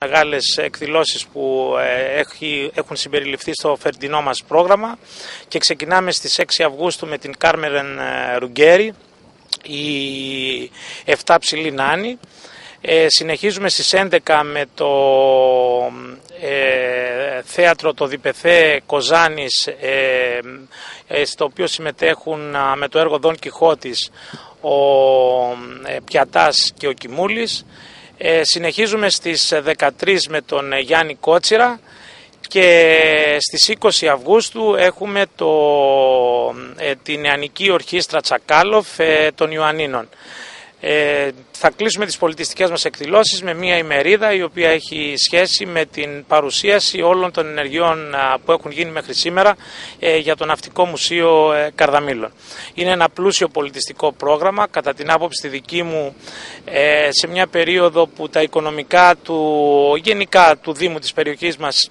μεγάλες εκδηλώσεις που έχουν συμπεριληφθεί στο φετινό μας πρόγραμμα και ξεκινάμε στις 6 Αυγούστου με την Κάρμεν Ρουγκέρι, η 7 ψηλή Νάνη. Συνεχίζουμε στις 11 με το θέατρο το Διπεθέ Κοζάνης, στο οποίο συμμετέχουν με το έργο Δον Κιχώτης ο Πιατάς και ο Κιμούλης. Συνεχίζουμε στις 13 με τον Γιάννη Κότσιρα και στις 20 Αυγούστου έχουμε την νεανική ορχήστρα Τσακάλοφ των Ιωαννίνων. Θα κλείσουμε τις πολιτιστικές μας εκδηλώσεις με μια ημερίδα η οποία έχει σχέση με την παρουσίαση όλων των ενεργειών που έχουν γίνει μέχρι σήμερα για το Ναυτικό Μουσείο Καρδαμήλων. Είναι ένα πλούσιο πολιτιστικό πρόγραμμα, κατά την άποψη τη δική μου, σε μια περίοδο που τα οικονομικά γενικά του Δήμου της περιοχής μας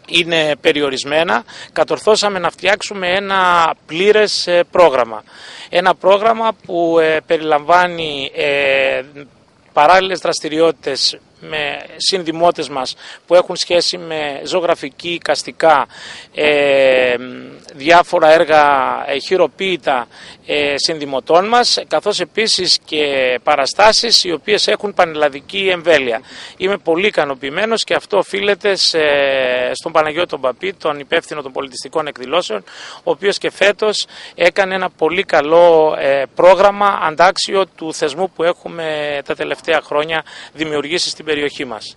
είναι περιορισμένα. Κατορθώσαμε να φτιάξουμε ένα πλήρες πρόγραμμα. Ένα πρόγραμμα που περιλαμβάνει παράλληλες δραστηριότητες με συνδημότες μας που έχουν σχέση με ζωγραφική, εικαστικά, διάφορα έργα χειροποίητα συνδημοτών μας, καθώς επίσης και παραστάσεις οι οποίες έχουν πανελλαδική εμβέλεια. Είμαι πολύ ικανοποιημένος και αυτό οφείλεται στον Παναγιώτη τον Παπή, τον υπεύθυνο των πολιτιστικών εκδηλώσεων, ο οποίος και φέτος έκανε ένα πολύ καλό πρόγραμμα αντάξιο του θεσμού που έχουμε τα τελευταία χρόνια δημιουργήσει στην περιοχή μας.